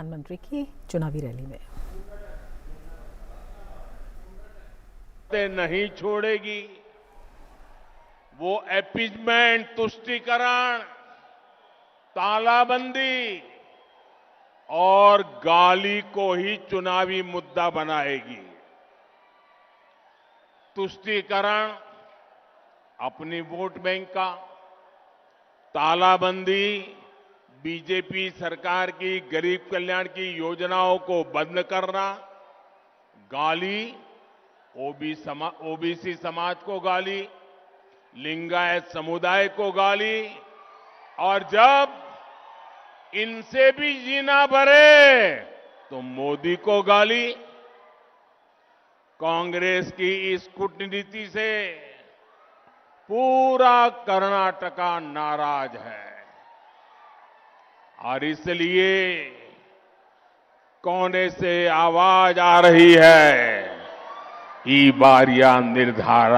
प्रधानमंत्री की चुनावी रैली में नहीं छोड़ेगी। वो एपीजमेंट, तुष्टीकरण, तालाबंदी और गाली को ही चुनावी मुद्दा बनाएगी। तुष्टीकरण अपनी वोट बैंक का, तालाबंदी बीजेपी सरकार की गरीब कल्याण की योजनाओं को बंद करना, गाली ओबीसी समाज को गाली, लिंगायत समुदाय को गाली, और जब इनसे भी जीना भरे तो मोदी को गाली। कांग्रेस की इस कूटनीति से पूरा कर्नाटका नाराज है और इसलिए कोने से आवाज आ रही है, ಈ ಬಾರಿಯ ನಿರ್ಧಾರ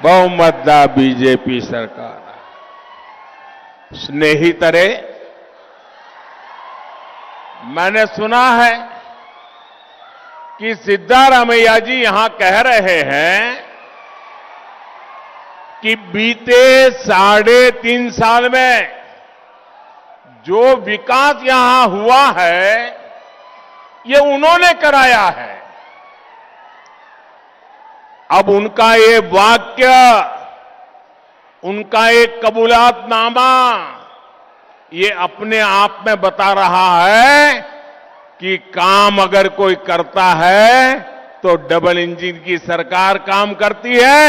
ಬಹುಮತದ ಬಿಜೆಪಿ ಸರ್ಕಾರ। स्नेहितरे, मैंने सुना है कि सिद्धारामैया जी यहां कह रहे हैं कि बीते 3.5 साल में जो विकास यहां हुआ है ये उन्होंने कराया है। अब उनका ये वाक्य, उनका एक कबूलातनामा ये अपने आप में बता रहा है कि काम अगर कोई करता है तो डबल इंजन की सरकार काम करती है,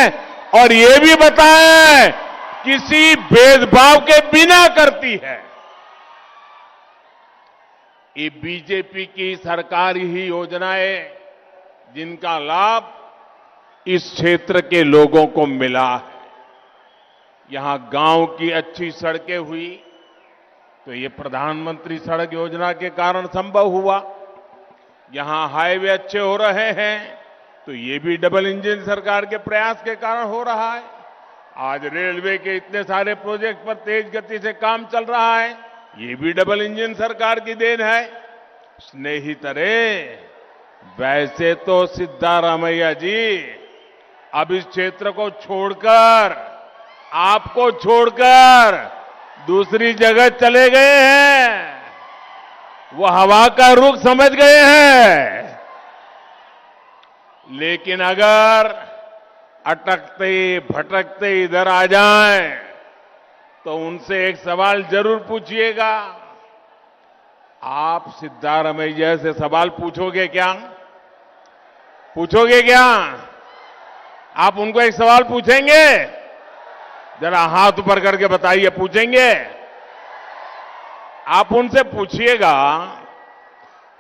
और ये भी बताएं किसी भेदभाव के बिना करती है। ये बीजेपी की सरकारी ही योजनाएं जिनका लाभ इस क्षेत्र के लोगों को मिला है। यहां गांव की अच्छी सड़कें हुई तो ये प्रधानमंत्री सड़क योजना के कारण संभव हुआ। यहां हाईवे अच्छे हो रहे हैं तो ये भी डबल इंजन सरकार के प्रयास के कारण हो रहा है। आज रेलवे के इतने सारे प्रोजेक्ट पर तेज गति से काम चल रहा है, ये भी डबल इंजन सरकार की देन है। स्नेहितरे, वैसे तो सिद्धारामैया जी अब इस क्षेत्र को छोड़कर, आपको छोड़कर दूसरी जगह चले गए हैं। वो हवा का रुख समझ गए हैं। लेकिन अगर अटकते भटकते इधर आ जाएं तो उनसे एक सवाल जरूर पूछिएगा। आप सिद्धारामैया से सवाल पूछोगे क्या? पूछोगे क्या? आप उनको एक सवाल पूछेंगे? जरा हाथ ऊपर करके बताइए, पूछेंगे? आप उनसे पूछिएगा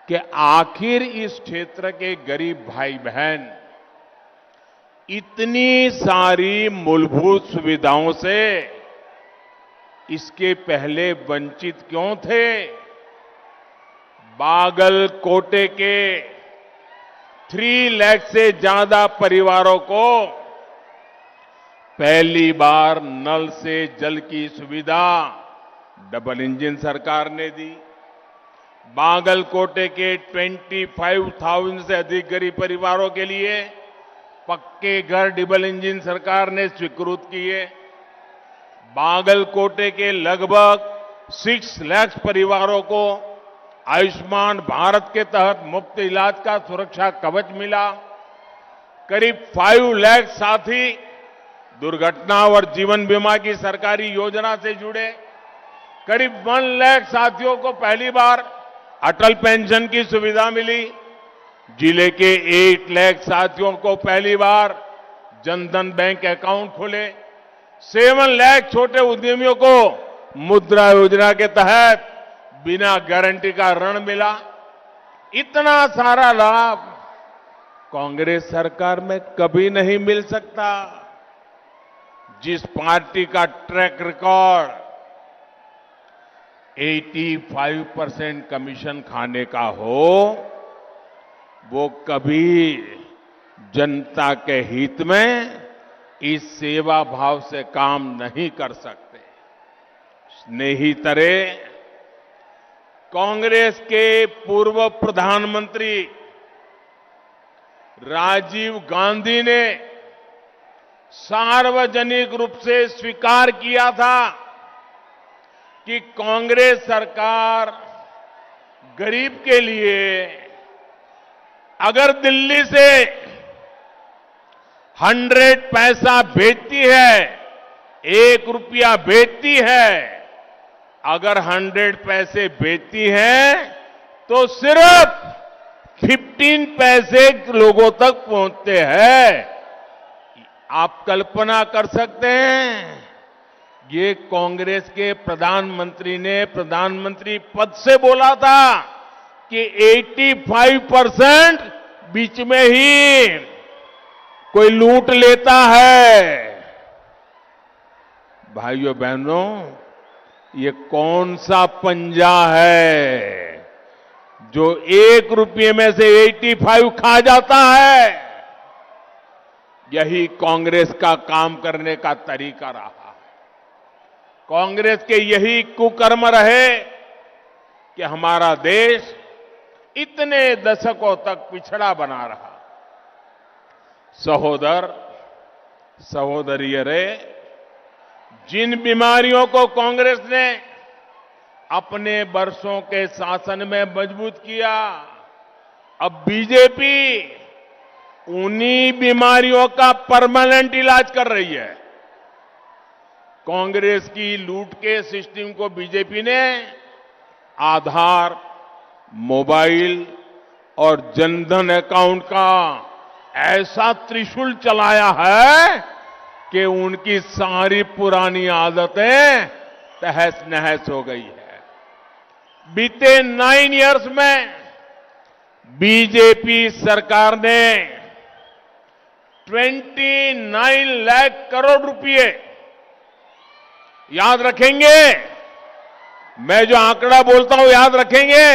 कि आखिर इस क्षेत्र के गरीब भाई बहन इतनी सारी मूलभूत सुविधाओं से इसके पहले वंचित क्यों थे? बागलकोटे के 3 लाख से ज्यादा परिवारों को पहली बार नल से जल की सुविधा डबल इंजन सरकार ने दी। बागलकोटे के 25,000 से अधिक गरीब परिवारों के लिए पक्के घर डबल इंजन सरकार ने स्वीकृत किए। बागलकोटे के लगभग 6 लाख परिवारों को आयुष्मान भारत के तहत मुफ्त इलाज का सुरक्षा कवच मिला। करीब 5 लाख साथी दुर्घटना और जीवन बीमा की सरकारी योजना से जुड़े। करीब 1 लाख साथियों को पहली बार अटल पेंशन की सुविधा मिली। जिले के 8 लाख साथियों को पहली बार जनधन बैंक अकाउंट खुले। 7 लाख छोटे उद्यमियों को मुद्रा योजना के तहत बिना गारंटी का ऋण मिला। इतना सारा लाभ कांग्रेस सरकार में कभी नहीं मिल सकता। जिस पार्टी का ट्रैक रिकॉर्ड 85% कमीशन खाने का हो, वो कभी जनता के हित में इस सेवा भाव से काम नहीं कर सकते। स्नेहितरे, कांग्रेस के पूर्व प्रधानमंत्री राजीव गांधी ने सार्वजनिक रूप से स्वीकार किया था कि कांग्रेस सरकार गरीब के लिए अगर दिल्ली से 100 पैसा भेजती है, 1 रुपया भेजती है, अगर 100 पैसे भेजती है तो सिर्फ 15 पैसे लोगों तक पहुंचते हैं। आप कल्पना कर सकते हैं, ये कांग्रेस के प्रधानमंत्री ने प्रधानमंत्री पद से बोला था कि 85% बीच में ही कोई लूट लेता है। भाइयों बहनों, ये कौन सा पंजा है जो 1 रुपये में से 85 खा जाता है? यही कांग्रेस का काम करने का तरीका रहा। कांग्रेस के यही कुकर्म रहे कि हमारा देश इतने दशकों तक पिछड़ा बना रहा। सहोदर सहोदरियों रे, जिन बीमारियों को कांग्रेस ने अपने वर्षों के शासन में मजबूत किया, अब बीजेपी उन्हीं बीमारियों का परमानेंट इलाज कर रही है। कांग्रेस की लूट के सिस्टम को बीजेपी ने आधार, मोबाइल और जनधन अकाउंट का ऐसा त्रिशूल चलाया है कि उनकी सारी पुरानी आदतें तहस नहस हो गई है। बीते 9 इयर्स में बीजेपी सरकार ने 29 लाख करोड़ रुपए, याद रखेंगे? मैं जो आंकड़ा बोलता हूं याद रखेंगे?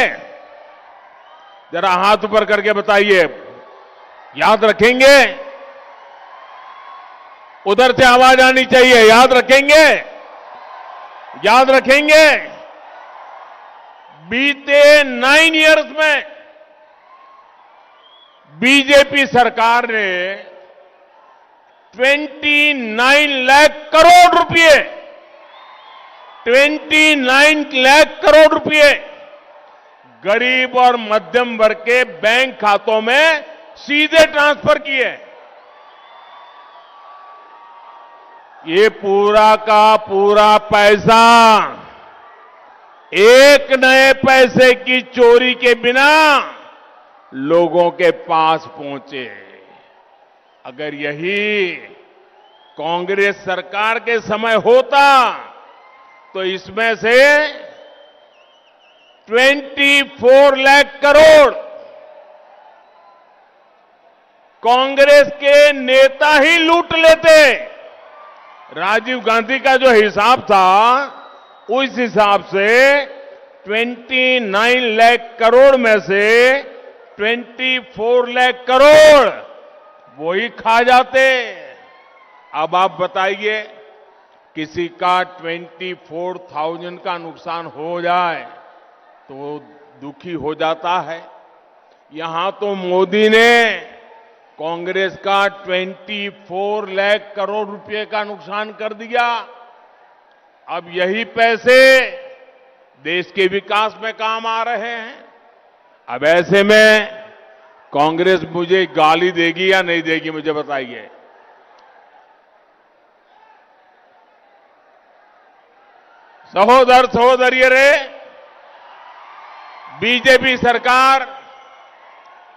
जरा हाथ ऊपर करके बताइए, याद रखेंगे? उधर से आवाज आनी चाहिए, याद रखेंगे? याद रखेंगे? बीते 9 इयर्स में बीजेपी सरकार ने 29 लाख करोड़ रुपए 29 लाख करोड़ रुपए गरीब और मध्यम वर्ग के बैंक खातों में सीधे ट्रांसफर किए। ये पूरा का पूरा पैसा एक नए पैसे की चोरी के बिना लोगों के पास पहुंचे। अगर यही कांग्रेस सरकार के समय होता तो इसमें से 24 लाख करोड़ कांग्रेस के नेता ही लूट लेते। राजीव गांधी का जो हिसाब था, उस हिसाब से 29 लाख करोड़ में से 24 लाख करोड़ वो ही खा जाते। अब आप बताइए, किसी का 24,000 का नुकसान हो जाए तो दुखी हो जाता है। यहां तो मोदी ने कांग्रेस का 24 लाख करोड़ रुपए का नुकसान कर दिया। अब यही पैसे देश के विकास में काम आ रहे हैं। अब ऐसे में कांग्रेस मुझे गाली देगी या नहीं देगी, मुझे बताइए। सहोदर सहोदरियों रे, बीजेपी सरकार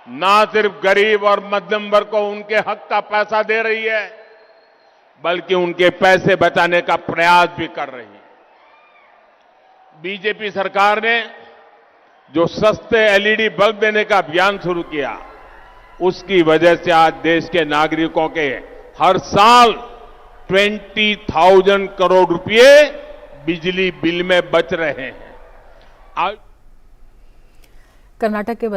ना सिर्फ गरीब और मध्यम वर्ग को उनके हक का पैसा दे रही है, बल्कि उनके पैसे बचाने का प्रयास भी कर रही है। बीजेपी सरकार ने जो सस्ते एलईडी बल्ब देने का अभियान शुरू किया, उसकी वजह से आज देश के नागरिकों के हर साल 20,000 करोड़ रुपए बिजली बिल में बच रहे हैं। कर्नाटक के